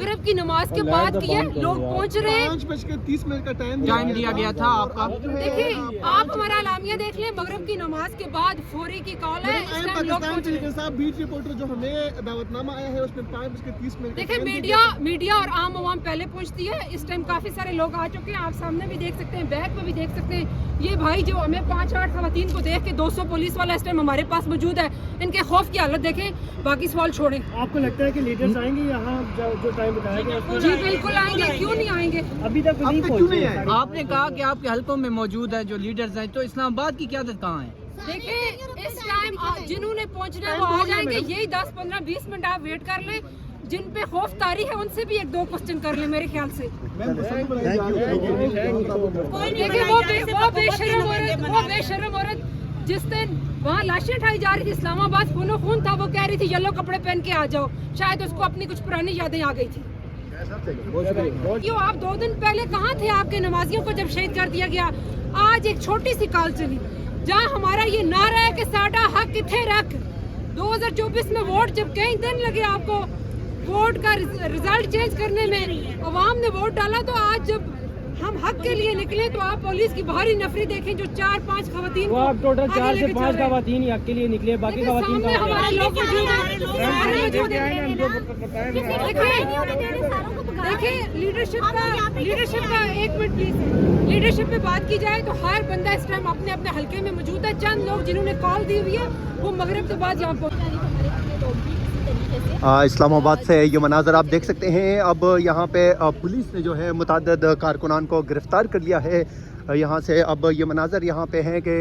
मगरिब की नमाज के बाद की है, लोग पहुंच रहे हैं। 5:30 का टाइम दिया गया था आपका। देखिए आप हमारा अलामिया देख लें, मगरिब की नमाज के बाद फौरी की कॉल है, इस टाइम लोग पहुंच रहे हैं। साहब बीच रिपोर्टर जो हमें दावतनामा आया है उसमें 5:30 देखिए मीडिया और आम आवाम पहले पहुंचती है। इस टाइम काफी सारे लोग आ चुके हैं, आप सामने भी देख सकते हैं, बैक में भी देख सकते हैं। ये भाई जो हमें 5-8 खवातीन को देख के 200 पुलिस वाला इस टाइम हमारे पास मौजूद है, इनके खौफ की हालत देखें। बाकी सवाल छोड़ें। आपको लगता है कि लीडर्स आएंगे यहाँ जो टाइम बताया गया? जी बिल्कुल आएंगे, क्यों नहीं आएंगे। अभी तक नहीं पहुंचे। आपने कहा कि आपके हलकों में मौजूद है जो लीडर्स हैं, तो इस्लामाबाद की क़यादत कहाँ है? देखिए इस टाइम जिन्होंने पहुंचना है वो आ जाएंगे। यही 10, 15, 20 मिनट आप वेट कर लें। जिन पे खौफ तारी है उनसे भी 1-2 क्वेश्चन कर ले मेरे ख्याल से। देखिए वो बेशरम औरत जिस दिन वहाँ लाशें उठाई जा रही थी, इस्लामाबाद खूनो खून था, वो कह रही थी येलो कपड़े पहन के आ जाओ। शायद उसको अपनी कुछ पुरानी यादें आ गई थी। क्यों आप 2 दिन पहले कहाँ थे आपके नमाजियों को जब शहीद कर दिया गया? आज एक छोटी सी कॉल चली जहाँ हमारा ये नारा है कि साडा हक किथे रख। 2024 में वोट जब कई दिन लगे आपको वोट का रिजल्ट चेंज करने में, अवाम ने वोट डाला, तो आज जब हम हक के लिए निकले तो आप पुलिस की बाहरी नफरी देखें जो 4-5 खवातीन को आप टोटल 4 से 5 खवातीन ही हक के लिए निकले, बाकी खवातीन सामने हमारे लोग मौजूद हैं। देखिए लीडरशिप का 1 मिनट प्लीज। लीडरशिप पे बात की जाए तो हर बंदा इस टाइम अपने अपने हल्के में मौजूद है। चंद लोग जिन्होंने कॉल दी हुई है वो मगरिब के बाद यहाँ पर। इस्लामाबाद से ये मनाजर आप देख सकते हैं। अब यहाँ पे पुलिस ने जो है मुतअद्दिद कारकुनान को गिरफ़्तार कर लिया है। यहाँ से अब ये मनाजर यहाँ पे हैं कि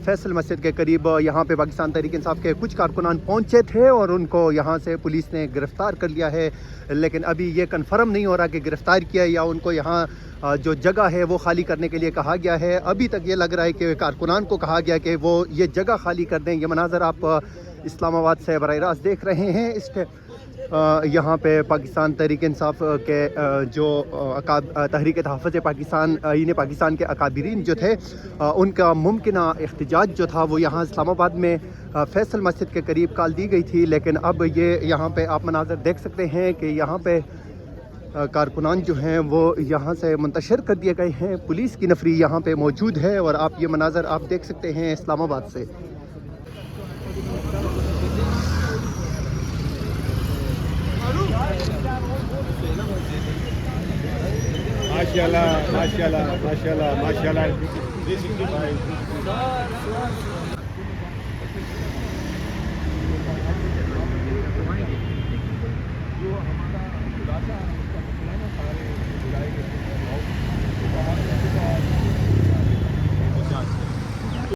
फैसल मस्जिद के करीब यहाँ पे पाकिस्तान तहरीक इंसाफ के कुछ कारकुनान पहुँचे थे और उनको यहाँ से पुलिस ने गिरफ़्तार कर लिया है। लेकिन अभी ये कन्फर्म नहीं हो रहा कि गिरफ़्तार किया या उनको यहाँ जो जगह है वो खाली करने के लिए कहा गया है। अभी तक ये लग रहा है कि कारकुनान को कहा गया कि वो ये जगह खाली कर दें। ये मनाजर आप इस्लामाबाद से बराह रास्त देख रहे हैं। इस यहाँ पे पाकिस्तान तहरीक इंसाफ के जो तहरीक तहफ़्फ़ुज़ पाकिस्तान पाकिस्तान के अकाबिरीन जो थे उनका मुमकिना एहतजाज जो था वो यहाँ इस्लामाबाद में फैसल मस्जिद के करीब कॉल दी गई थी। लेकिन अब ये यहाँ पे आप मनाज़र देख सकते हैं कि यहाँ पे कारकुनान जो हैं वो यहाँ से मुंतशिर कर दिए गए हैं। पुलिस की नफरी यहाँ पे मौजूद है और आप ये मनाज़र आप देख सकते हैं इस्लामाबाद से। माशाल्लाह माशाल्लाह माशाल्लाह माशाल्लाह।